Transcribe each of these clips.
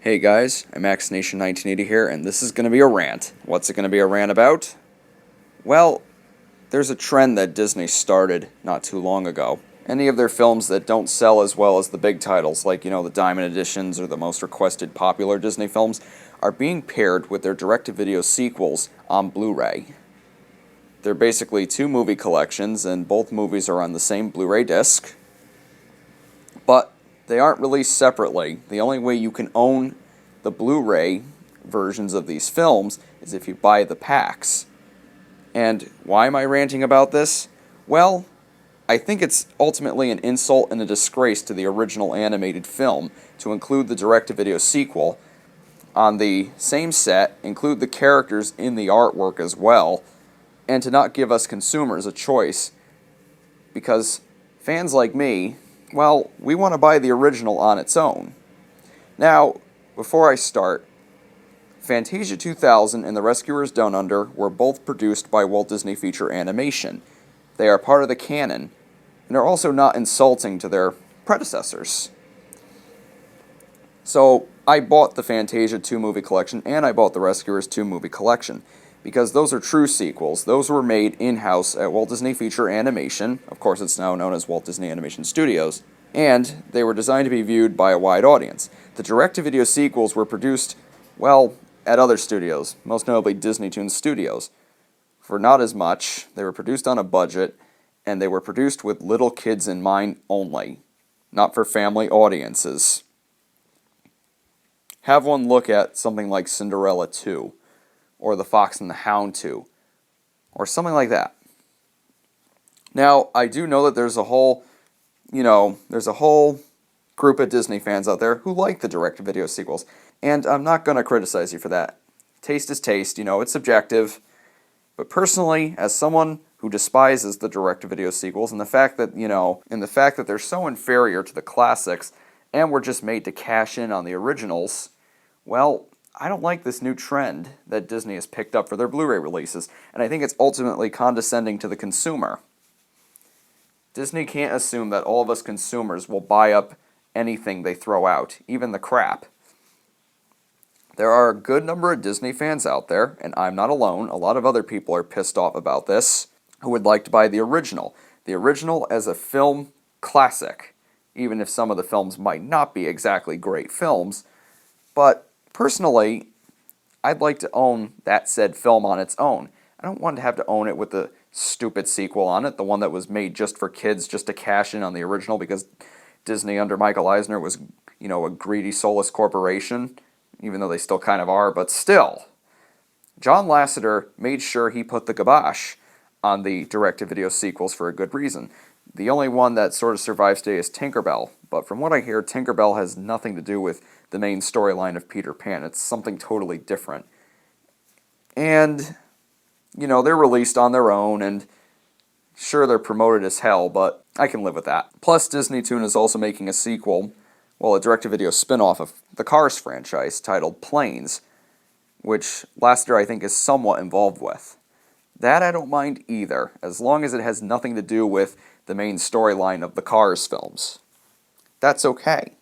Hey guys, I'm MaxNation1980 here, and this is going to be a rant. What's it going to be a rant about? Well, there's a trend that Disney started not too long ago. Any of their films that don't sell as well as the big titles, like, the Diamond Editions or the most requested popular Disney films, are being paired with their direct-to-video sequels on Blu-ray. They're basically two movie collections, and both movies are on the same Blu-ray disc, but they aren't released separately. The only way you can own the Blu-ray versions of these films is if you buy the packs. And why am I ranting about this? Well, I think it's ultimately an insult and a disgrace to the original animated film to include the direct-to-video sequel on the same set, include the characters in the artwork as well, and to not give us consumers a choice. Because fans like me, well, we want to buy the original on its own. Now, before I start, Fantasia 2000 and The Rescuers Down Under were both produced by Walt Disney Feature Animation. They are part of the canon, and are also not insulting to their predecessors. So, I bought the Fantasia 2 movie collection, and I bought the Rescuers 2 movie collection, because those are true sequels. Those were made in-house at Walt Disney Feature Animation. Of course, it's now known as Walt Disney Animation Studios. And they were designed to be viewed by a wide audience. The direct-to-video sequels were produced, well, at other studios, most notably Disney Toon Studios. For not as much, they were produced on a budget, and they were produced with little kids in mind only, not for family audiences. Have one look at something like Cinderella 2, or The Fox and the Hound 2, or something like that. Now, I do know that there's a whole group of Disney fans out there who like the direct-to-video sequels, and I'm not going to criticize you for that. Taste is taste, it's subjective, but personally, as someone who despises the direct-to-video sequels, and the fact that they're so inferior to the classics, and were just made to cash in on the originals, well, I don't like this new trend that Disney has picked up for their Blu-ray releases, and I think it's ultimately condescending to the consumer. Disney can't assume that all of us consumers will buy up anything they throw out, even the crap. There are a good number of Disney fans out there, and I'm not alone, a lot of other people are pissed off about this, who would like to buy the original. The original as a film classic, even if some of the films might not be exactly great films, but personally, I'd like to own that said film on its own. I don't want to have to own it with the stupid sequel on it, the one that was made just for kids, just to cash in on the original, because Disney under Michael Eisner was, a greedy, soulless corporation, even though they still kind of are, but still. John Lasseter made sure he put the kibosh on the direct-to-video sequels for a good reason. The only one that sort of survives today is Tinkerbell, but from what I hear, Tinkerbell has nothing to do with the main storyline of Peter Pan. It's something totally different. And, they're released on their own, and sure, they're promoted as hell, but I can live with that. Plus, Disney Toon is also making a sequel, a direct-to-video spin-off of the Cars franchise titled Planes, which Lasseter, I think, is somewhat involved with. That I don't mind either, as long as it has nothing to do with the main storyline of the Cars films. That's okay.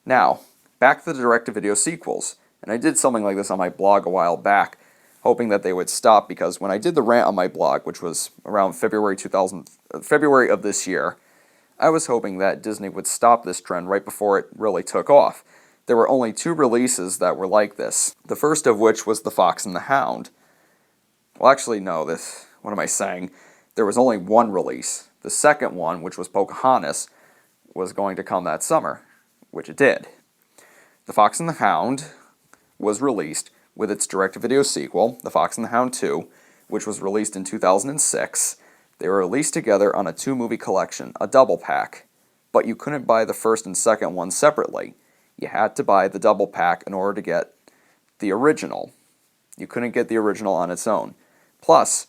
Now, back to the direct-to-video sequels, and I did something like this on my blog a while back, hoping that they would stop, because when I did the rant on my blog, which was around February of this year, I was hoping that Disney would stop this trend right before it really took off. There were only 2 releases that were like this, the first of which was The Fox and the Hound. Well, actually, no, what am I saying? There was only 1 release. The second one, which was Pocahontas, was going to come that summer, which it did. The Fox and the Hound was released with its direct-to-video sequel, The Fox and the Hound 2, which was released in 2006. They were released together on a 2-movie collection, a double pack, but you couldn't buy the first and second one separately. You had to buy the double pack in order to get the original. You couldn't get the original on its own. Plus,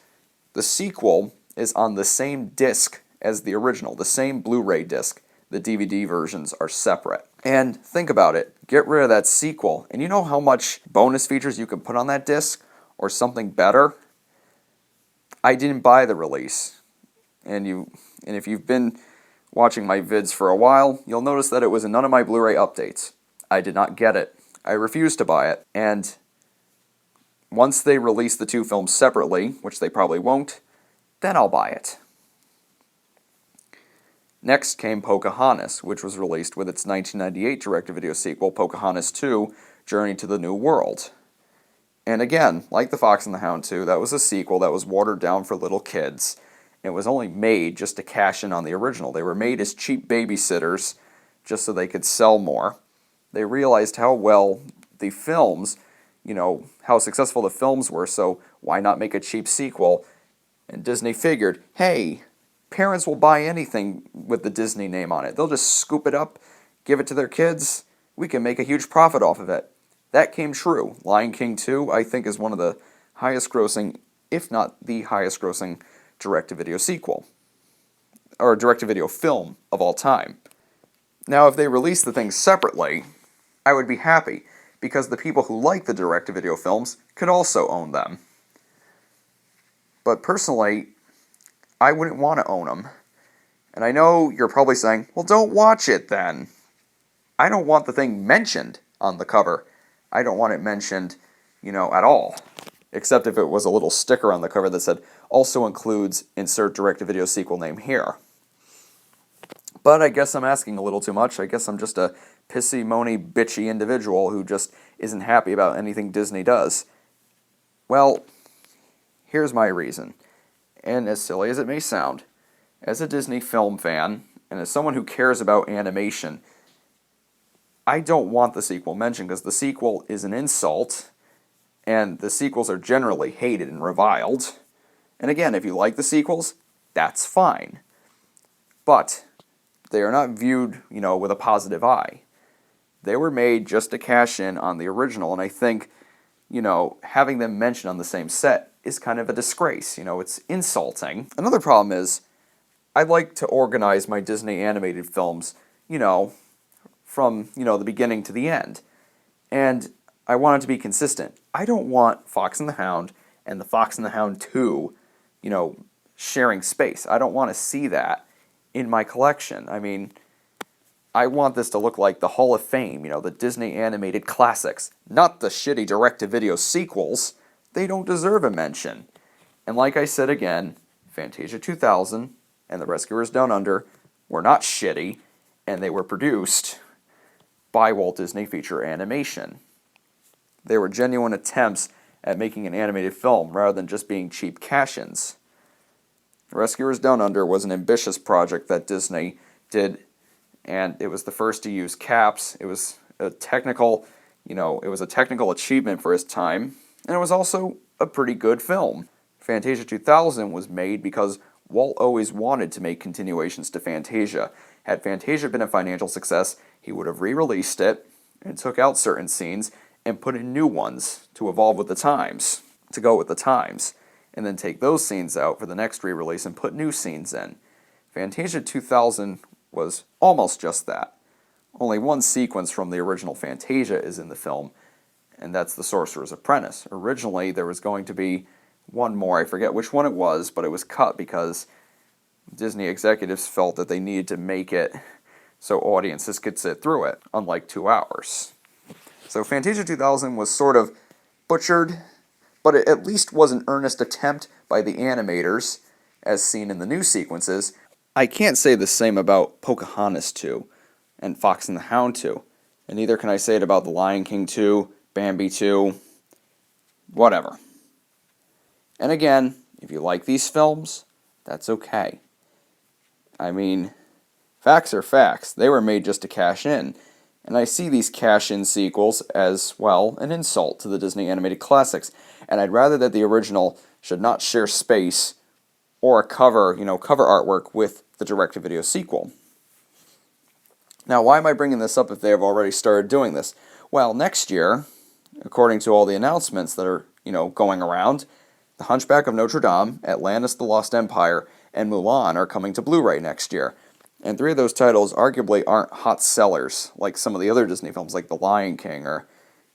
the sequel is on the same disc as the original, the same Blu-ray disc. The DVD versions are separate. And think about it. Get rid of that sequel, and you know how much bonus features you can put on that disc? Or something better? I didn't buy the release. And if you've been watching my vids for a while, you'll notice that it was in none of my Blu-ray updates. I did not get it. I refuse to buy it. And once they release the two films separately, which they probably won't, then I'll buy it. Next came Pocahontas, which was released with its 1998 direct-to-video sequel, Pocahontas 2, Journey to the New World. And again, like The Fox and the Hound 2, that was a sequel that was watered down for little kids. It was only made just to cash in on the original. They were made as cheap babysitters just so they could sell more. They realized how well the films, how successful the films were, so why not make a cheap sequel? And Disney figured, hey, parents will buy anything with the Disney name on it. They'll just scoop it up, give it to their kids. We can make a huge profit off of it. That came true. Lion King 2, I think, is one of the highest grossing, if not the highest grossing, direct-to-video sequel. Or direct-to-video film of all time. Now, if they released the things separately, I would be happy, because the people who like the direct-to-video films could also own them. But personally, I wouldn't want to own them. And I know you're probably saying, well, don't watch it then. I don't want the thing mentioned on the cover. I don't want it mentioned, at all. Except if it was a little sticker on the cover that said, also includes insert direct-to-video sequel name here. But I guess I'm asking a little too much. I guess I'm just a pissy, moany, bitchy individual who just isn't happy about anything Disney does. Well, here's my reason. And as silly as it may sound, as a Disney film fan, and as someone who cares about animation, I don't want the sequel mentioned because the sequel is an insult, and the sequels are generally hated and reviled. And again, if you like the sequels, that's fine. But they are not viewed, with a positive eye. They were made just to cash in on the original, and I think, having them mentioned on the same set is kind of a disgrace. It's insulting. Another problem is, I like to organize my Disney animated films, from, the beginning to the end. And I want it to be consistent. I don't want Fox and the Hound and the Fox and the Hound 2, sharing space. I don't want to see that in my collection. I mean, I want this to look like the Hall of Fame, the Disney animated classics, not the shitty direct-to-video sequels. They don't deserve a mention. And like I said again, Fantasia 2000 and The Rescuers Down Under were not shitty, and they were produced by Walt Disney Feature Animation. They were genuine attempts at making an animated film rather than just being cheap cash-ins. Rescuers Down Under was an ambitious project that Disney did, and it was the first to use caps. It was a technical, achievement for its time, and it was also a pretty good film. Fantasia 2000 was made because Walt always wanted to make continuations to Fantasia. Had Fantasia been a financial success, he would have re-released it and took out certain scenes and put in new ones to evolve with the times, to go with the times, and then take those scenes out for the next re-release and put new scenes in. Fantasia 2000 was almost just that. Only one sequence from the original Fantasia is in the film, and that's The Sorcerer's Apprentice. Originally, there was going to be one more, I forget which one it was, but it was cut because Disney executives felt that they needed to make it so audiences could sit through it, unlike 2 hours. So Fantasia 2000 was sort of butchered, but it at least was an earnest attempt by the animators, as seen in the new sequences. I can't say the same about Pocahontas 2 and Fox and the Hound 2, and neither can I say it about The Lion King 2, Bambi 2, whatever. And again, if you like these films, that's okay. I mean, facts are facts. They were made just to cash in. And I see these cash-in sequels as, well, an insult to the Disney animated classics. And I'd rather that the original should not share space or a cover artwork with the direct-to-video sequel. Now, why am I bringing this up if they have already started doing this? Well, next year, according to all the announcements that are, going around, The Hunchback of Notre Dame, Atlantis the Lost Empire, and Mulan are coming to Blu-ray next year. And 3 of those titles arguably aren't hot sellers like some of the other Disney films like The Lion King or,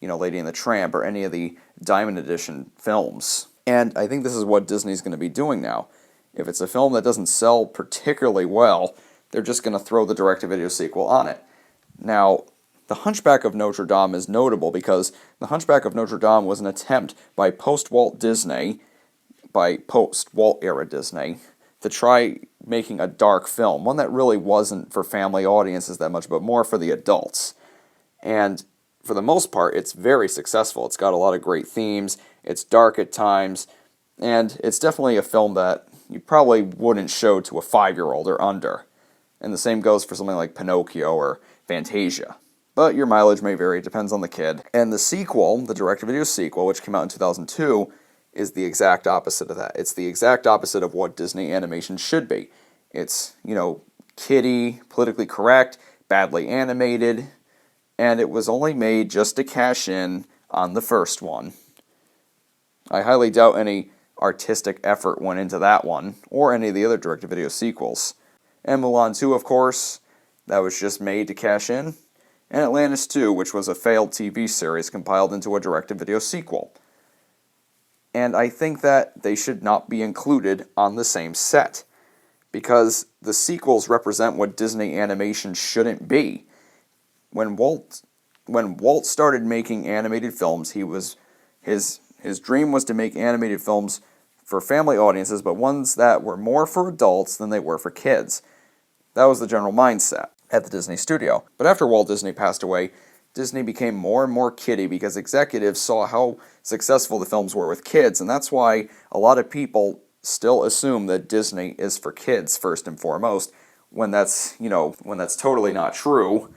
Lady and the Tramp or any of the Diamond Edition films. And I think this is what Disney's going to be doing now. If it's a film that doesn't sell particularly well, they're just going to throw the direct-to-video sequel on it. Now, The Hunchback of Notre Dame is notable because The Hunchback of Notre Dame was an attempt by post-Walt era Disney, to try making a dark film, one that really wasn't for family audiences that much, but more for the adults. And for the most part, it's very successful. It's got a lot of great themes, it's dark at times, and it's definitely a film that you probably wouldn't show to a 5-year-old or under. And the same goes for something like Pinocchio or Fantasia. But your mileage may vary, it depends on the kid. And the sequel, the direct-to-video sequel, which came out in 2002, is the exact opposite of that. It's the exact opposite of what Disney animation should be. It's, kiddie, politically correct, badly animated, and it was only made just to cash in on the first one. I highly doubt any artistic effort went into that one, or any of the other direct-to-video sequels. And Mulan 2, of course, that was just made to cash in. And Atlantis 2, which was a failed TV series compiled into a direct-to-video sequel. And I think that they should not be included on the same set, because the sequels represent what Disney animation shouldn't be. When Walt started making animated films, his dream was to make animated films for family audiences, but ones that were more for adults than they were for kids. That was the general mindset at the Disney studio. But after Walt Disney passed away, Disney became more and more kiddie because executives saw how successful the films were with kids, and that's why a lot of people still assume that Disney is for kids first and foremost, when that's totally not true.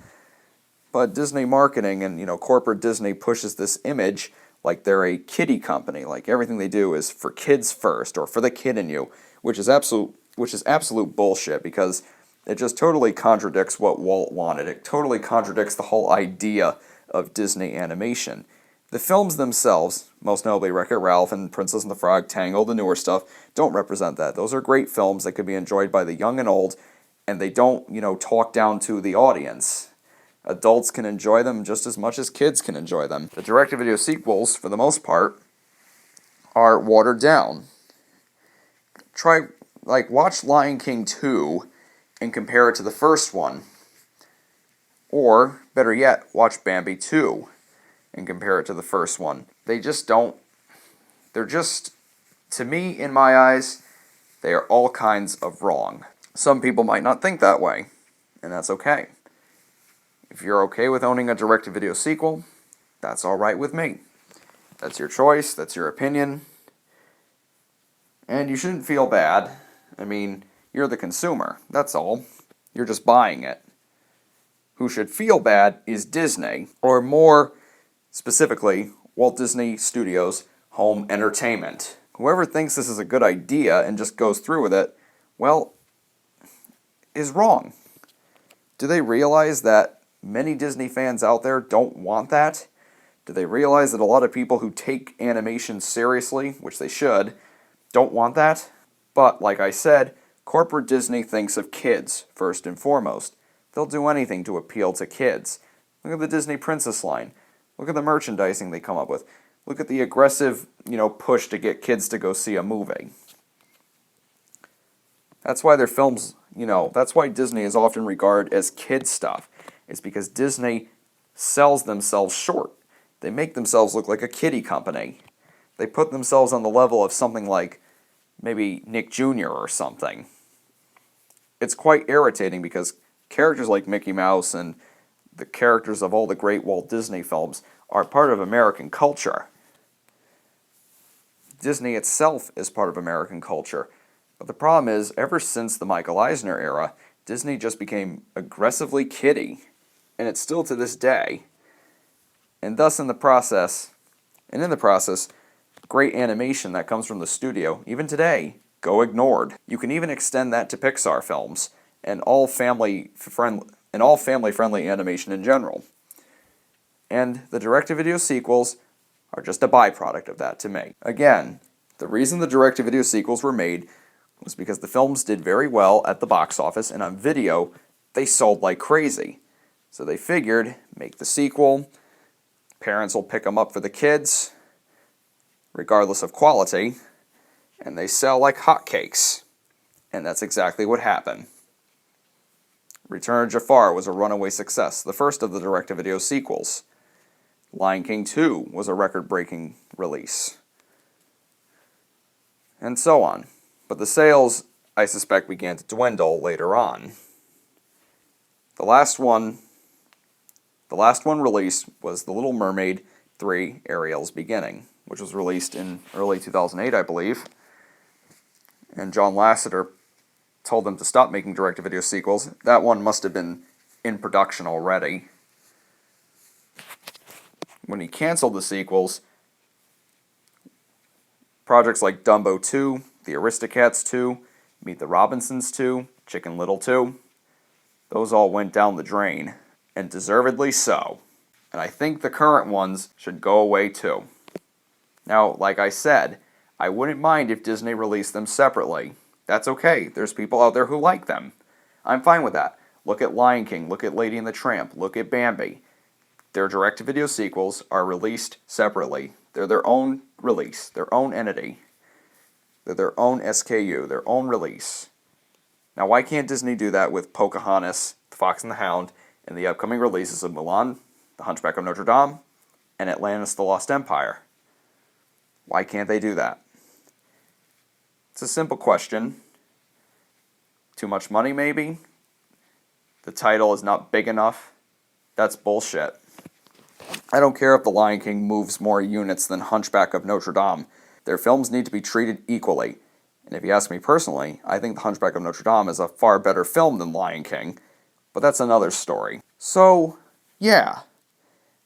But Disney marketing and, corporate Disney pushes this image like they're a kiddie company, like everything they do is for kids first, or for the kid in you, which is absolute bullshit, because it just totally contradicts what Walt wanted. It totally contradicts the whole idea of Disney animation. The films themselves, most notably Wreck-It Ralph and Princess and the Frog, Tangled, the newer stuff, don't represent that. Those are great films that could be enjoyed by the young and old, and they don't, talk down to the audience. Adults can enjoy them just as much as kids can enjoy them. The direct-to-video sequels, for the most part, are watered down. Watch Lion King 2 and compare it to the first one. Or, better yet, watch Bambi 2 and compare it to the first one. They're just, to me, in my eyes, they are all kinds of wrong. Some people might not think that way, and that's okay. If you're okay with owning a direct-to-video sequel, that's alright with me. That's your choice, that's your opinion, and you shouldn't feel bad. I mean, you're the consumer, that's all. You're just buying it. Who should feel bad is Disney, or more specifically, Walt Disney Studios Home Entertainment. Whoever thinks this is a good idea and just goes through with it, well, is wrong. Do they realize that many Disney fans out there don't want that? Do they realize that a lot of people who take animation seriously, which they should, don't want that? But, like I said, corporate Disney thinks of kids first and foremost. They'll do anything to appeal to kids. Look at the Disney Princess line. Look at the merchandising they come up with. Look at the aggressive, push to get kids to go see a movie. That's why their films, that's why Disney is often regarded as kid stuff. It's because Disney sells themselves short. They make themselves look like a kiddie company. They put themselves on the level of something like maybe Nick Jr. or something. It's quite irritating because characters like Mickey Mouse and the characters of all the great Walt Disney films are part of American culture. Disney itself is part of American culture. But the problem is, ever since the Michael Eisner era, Disney just became aggressively kiddie. And it's still to this day. And thus in the process, great animation that comes from the studio, even today, go ignored. You can even extend that to Pixar films and all family-friendly animation in general. And the direct-to-video sequels are just a byproduct of that to me. Again, the reason the direct-to-video sequels were made was because the films did very well at the box office, and on video, they sold like crazy. So they figured, make the sequel, parents will pick them up for the kids, regardless of quality, and they sell like hotcakes. And that's exactly what happened. Return of Jafar was a runaway success, the first of the direct-to-video sequels. Lion King 2 was a record-breaking release. And so on. But the sales, I suspect, began to dwindle later on. The last one released was The Little Mermaid 3: Ariel's Beginning, which was released in early 2008, I believe. And John Lasseter told them to stop making direct-to-video sequels. That one must have been in production already. When he canceled the sequels, projects like Dumbo 2, The Aristocats 2, Meet the Robinsons 2, Chicken Little 2, those all went down the drain, and deservedly so. And I think the current ones should go away too. Now, like I said, I wouldn't mind if Disney released them separately. That's okay. There's people out there who like them. I'm fine with that. Look at Lion King, look at Lady and the Tramp, look at Bambi. Their direct-to-video sequels are released separately. They're their own release, their own entity. They're their own SKU, their own release. Now, why can't Disney do that with Pocahontas, The Fox and the Hound, and the upcoming releases of Mulan, The Hunchback of Notre Dame, and Atlantis the Lost Empire? Why can't they do that? It's a simple question. Too much money, maybe? The title is not big enough? That's bullshit. I don't care if The Lion King moves more units than Hunchback of Notre Dame. Their films need to be treated equally. And if you ask me personally, I think The Hunchback of Notre Dame is a far better film than Lion King. But that's another story. So, yeah.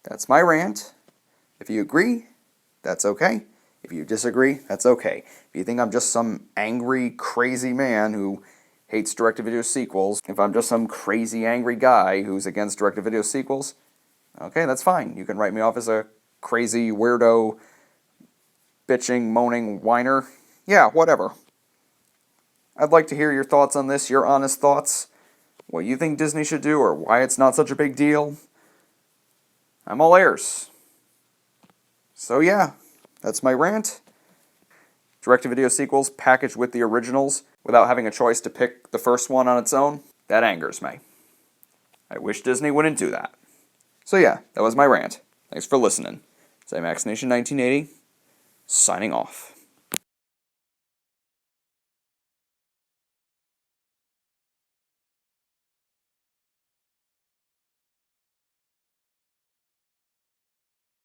That's my rant. If you agree, that's okay. If you disagree, that's okay. If you think I'm just some angry, crazy man who hates direct-to-video sequels, if I'm just some crazy, angry guy who's against direct-to-video sequels, okay, that's fine. You can write me off as a crazy, weirdo, bitching, moaning whiner. Yeah, whatever. I'd like to hear your thoughts on this, your honest thoughts. What you think Disney should do, or why it's not such a big deal. I'm all ears. So yeah. That's my rant. Direct-to-video sequels packaged with the originals without having a choice to pick the first one on its own, that angers me. I wish Disney wouldn't do that. So yeah, that was my rant. Thanks for listening. It's IMAX Nation 1980, signing off.